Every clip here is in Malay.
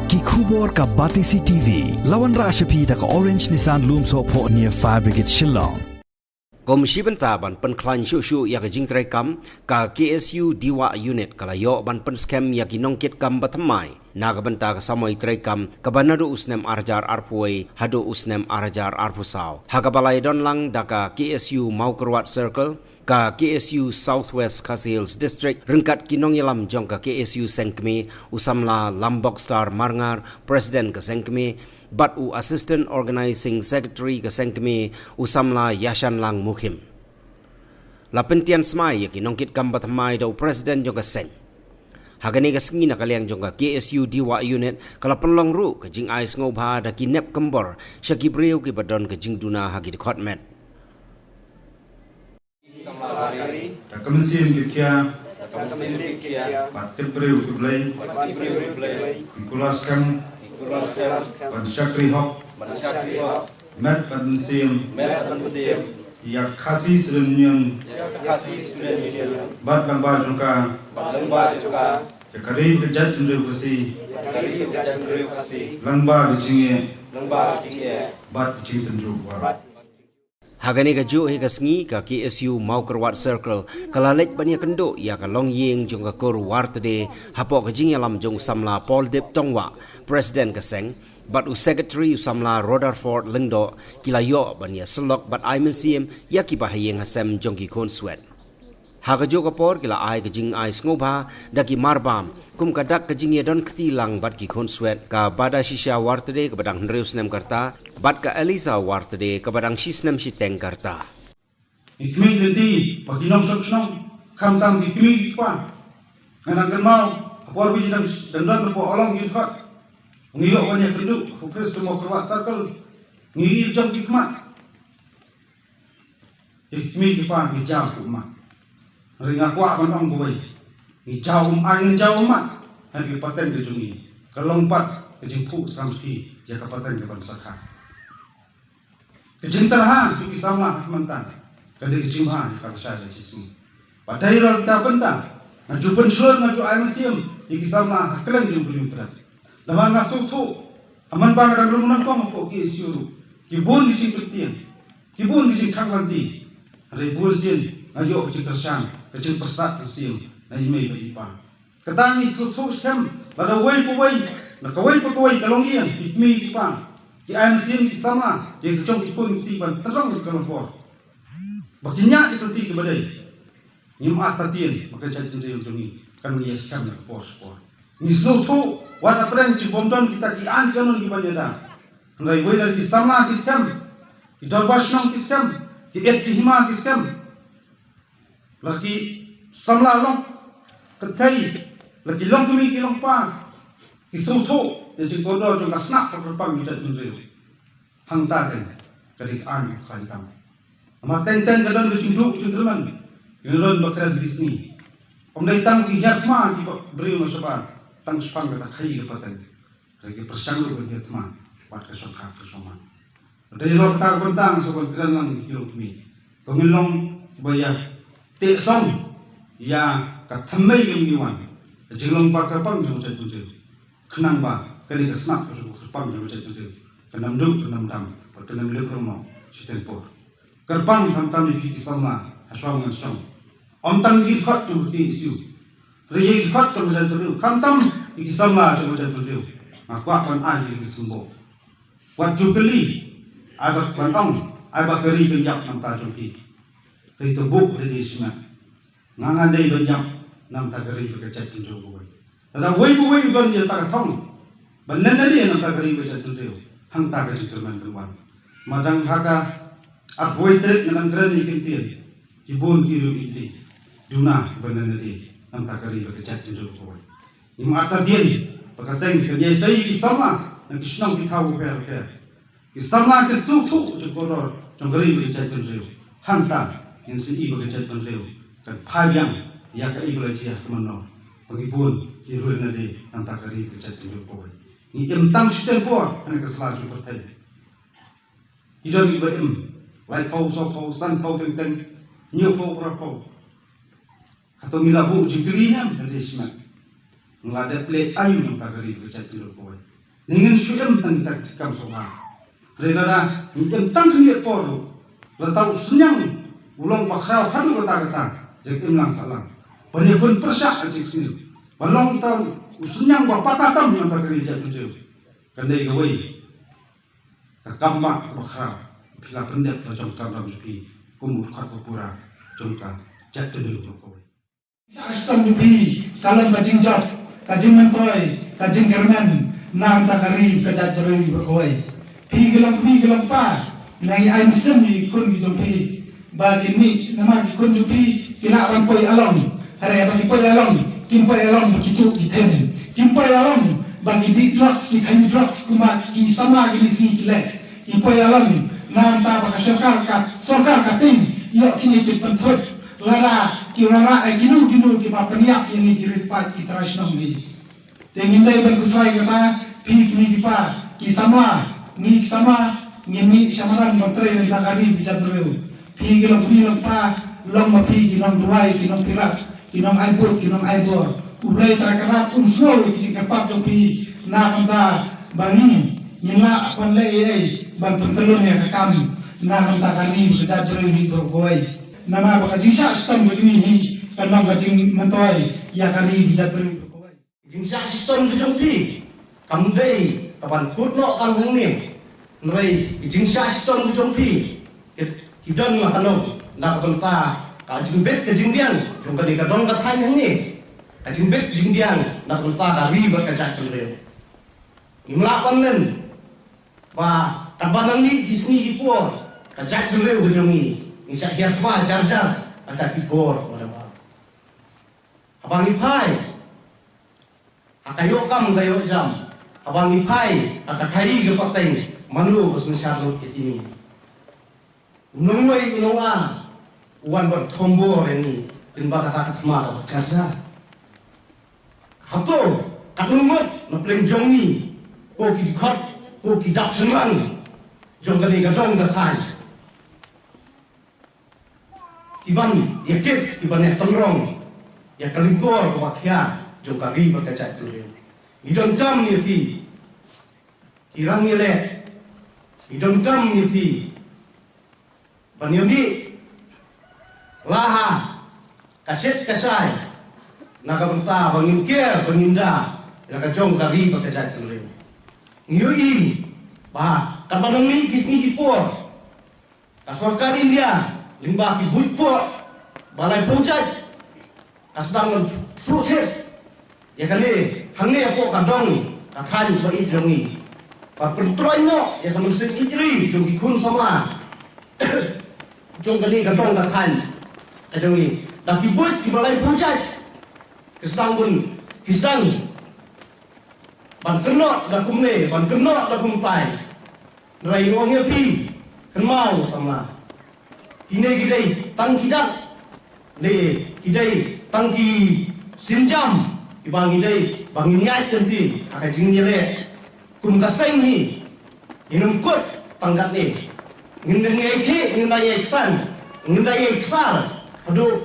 Ki khubor ka Batisi TV. Lawan ra ashapi da ka Orange Nissan Lumso po near Fire Brigade Shillong. Komisi Bentaban penklan syuk ya ke jingtrai kam ka KSU Diwa Unit kalayo ban pen scam ya kinongkit kam batamai naga benta ka samoi trai kam ka banado usnem arjar arpuai hado usnem arjar arpusau haga balai don lang daka KSU Maukerwat Circle ka KSU Southwest Kasils District ringkat kinong yalam jong ka KSU Sengkmi usamla Lambok Star Marngar Presiden ke Sengkmi bat u Assistant Organizing Secretary ke Sengkmi usamla Yashan Lang Mukhim la pentian smai ya kinongkit kam batamai do Presiden jong ka Seng hagani ka sengi na kaliang jong ka KSU Diwa Unit kala penlong ru ka jing ais ngobha da kinep kembor syakibriu ki badon ka jing duna hagi dekhotmet Kamsin kikia, batik beri untuk belai, ikulaskan, bansyakri hok, met bansim, ya kasih sedunia, bat lamba juga, jakari kejat menjadi kasih, lamba kecingnya, bat kecing tenjuk warat. hagani ka ju he ka sengi ka KSU Maukerwat Circle kalalek bania kendo ya ka long ying jong ka kor wartede hapo ka jing yalam jong samla Paul Dip Tongwa Presiden ka Seng bat u Secretary samla Rutherford Lengdo kilayo bania selok bat ai mensim ya ki bahayeng hasem jong ki kon swet haga jo ka por kila ai ka jing ai ngobha daki marbam kum kadak ka jing yedon ktilang bat ki kon swet ka bada shisha wartede ka badang hreus nem karta bat ka Elisa wartede ka badang shisnem shiteng karta Ikmi nanti pagi nom sok nom kam tam ikmi ikwa nganang kenal apor bi dan dandan po olong yidhat ngiyo wanya kendu fukres tu Maukerwat Circle ngiyo jom ikmat ikmi ikwa ngijam kuma ringa kwa manong boy ngijau angin jauh mat hari paten ke jungi kelompat ke jingpu samski jaka paten ke bansakha kejintarhan tu kisama mantan kade kejimha ka saya sisi padai ro ta benda ngaju pensul ngaju ai museum ikisama haklan jung beliau terat lawan ngasu tu aman bang kadang rumah kong po ki siuru kibun di cingketian kibun di cingkanglanti ribul sin ayo kecil tersan kecil persat kesim na imei beripa ketangi susu scam lada wei powei na kawei powei kalongian ikmi ipa ki ansim sama je kecong ipun tiban terong di kalongpor bakinya itu ti kebadai nyimat tatien maka jadi tendil jungi kan mengiaskan na pos ni susu wata preng cibomdon kita ki an kanon di banjada ngai wei dari sama kiskam ki dalbasnong kiskam ki et ki hima kiskam lagi samla long ketai lagi long kami ki long pa ki susu de jing bodo jong kasnak ko pang kita tunreu hang ta den kadi an khantam ama ten kadon de jing du jing derman yon bakra disni om dai tang ki yatma ki beri no saban tang spang kata khai ke paten lagi persang lu ke yatma wat ke sokha ke soma dai lo ta bentang sobat kran lang ki mi pengilong bayar te song ya ka thamai yung niwan jilong pa ka pang jong chatu je khnang ba kali ka snak ko pang jong chatu je kanam dum kanam dam pa kanam le kromo siten por karpang tham tam ni ki samna aswang ngan song om tang gi khat tu ti siu riye khat tu jan tu kam tam ki samna jong chatu je ma kwa kon an ji sumbo wat ju kali abat kwantong abat kari ke yak nam ta jong ki itu buk dari sini, ngangan dari banyak nam tagari berkecat tunjuk buat. Ada wei bukan dia tak tahu, benar dia nam tagari berkecat tunjuk, hang tagari terman berwan. Madang haga, ab wei trik nam keren ikan tiada, kibun kiru itu, duna benar dia nam tagari berkecat tunjuk buat. Ini mata dia, perkaseng kerja saya di sama, nak kisnang kita tahu per, kisama kesuatu jukor tagari berkecat tunjuk, hang tag. Yang sini bekerja tunjuk kan payang ya ka ibu lagi teman pengibun hirul nadi nanti kari bekerja tunjuk boy ni tang sitel boy anak keselaju bertanya idon ibu lai pau so pau san pau teng nyu pau berapa atau milabu jikrinya dari semak ngeladat play ayu nanti kari bekerja tunjuk boy Ningen suam tan kita kam soha. Rela mungkin tang niat poro. Latau senyang ulang bakrau hadu kata-kata. Jadi imlang salang. Banyak pun persak ajik sini. Balong tau senyang bapakatam yang terkerja tujuh. Kandai gawai. Kakamak bakrau. Bila pendet lajong dalam jupi. Kumur kakupura. Jongka jatuh dulu kawai. Astam jupi. Kalam kajing jat. Kajing mentoy. Kajing kermen. Nam takari kajat terui berkawai. Pi gelam pa. Nangi ain semi kun dijumpi. Bagi ni nama kun jupi. Kila awan poi along. Hari bagi poi along. Kim poi along begitu kiten. Kim poi along. Bagi di drugs di kayu drugs kumat ki sama gini sini kilek. Kim poi along. Nam ta baka sorkar kating. Yok kini kipentut. Lara ki ginu ki peniak yang kiripat ki terasnam ni. Tengin day berkusai kata pi kini kipa ki sama ngini samaran menteri yang takari bicara dulu. Pi kilong pa long ma pi kilong duai kilong pirat kilong aibor ulai terkerat unsur ki kepat jo pi na kanta bangi nyela panlei ban pentelun ya kami na kanta kami bicara dulu ni berkoi nama bakajisa stam begini ni kanang kajing mentoi ya kali bicara dulu. Jingsa siton kejongpi, kamdei kapan kutno tanggung ni, nrai jingsa siton kejongpi, kidan makanong nak benta kajing bet kejingdian, jongka ni kadong katanya ni, kajing bet jingdian nak benta kari berkacak kendrel. Imlapan nen, ba tabanan ni kisni kipor, kacak kendrel kejongi, ngisak hiasma jar kacak kipor, mana abang ipai. Akayo kam gayo jam, abang ipai, akakai ke pateng, manu bos mesyarut ini. Unongway unonga, uan bertombor ini, dan kata semar bercarja. Hato, kanumut, napleng jongi, ko kidikot, ko kidak senang, jongkani gadong dakai. Kiban yakit, kiban yang tengrong, ya kalingkor kewakian. Jongkari berkacak dulu. Idon kam ni pi. Kirang nilai. Idon kam ni pi. Banyundi. Laha. Kaset kasai. Naga benta bangin kia banginda. Naga jongkari berkacak dulu. Ngiyui. Bah. Kabanang ni kisni kipor. Kasorkari dia. Limbah kibut po. Balai pujat. Kasdang fruit ya kali hangne apa kadong akan ba ijongi pa pentroy no ya kamu sen ijri jongi kun sama jong kali kadong akan ajongi dak kibut di balai pujat kesang ban kenok dak kumne ban kenok dak kumpai rai wong pi kan mau sama kini gidai tang kidak le gidai tangki sinjam Ibang idai, bang niat nanti akan jingnyele, kum kaseng ni, inum kut tanggat ni, ngindai ke, ngindai eksan, ngindai eksar, aduh,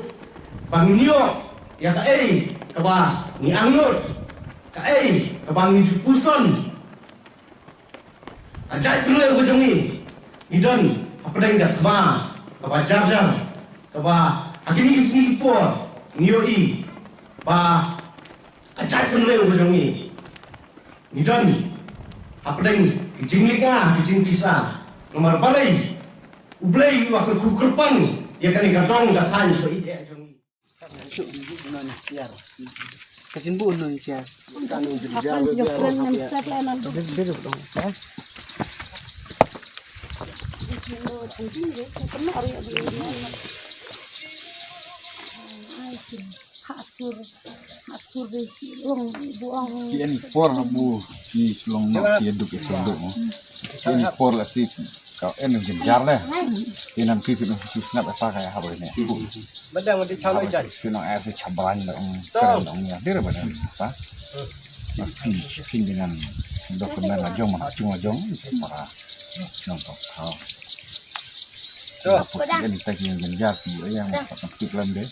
bang niok, ya kae, kaba ni angut, kae, kaba ni jupuson, ajak dulu gue jongi, idon, apa dah ingat kaba jar, kaba, agini kisni kipor, nioi, ba ajak penleu kejongi ngidan apdeng kijingika kijing kisah nomor balai ublei waktu kukerpang ya kan gadong datang ke ide jongi kasin bu no ya kan Hasur di long buang. Ini por bu di long no dia duk itu duk. Ini por lah sih kau yang jar lah. Ini nanti kita snap apa kayak apa ini. Benda mesti calo jadi. Kita nak air cabaran lah keren ya. Dia apa ni? Apa? Fin dengan dokumen lah jom mana cuma jom para nonton. Ini tak yang jar yang kita lambe.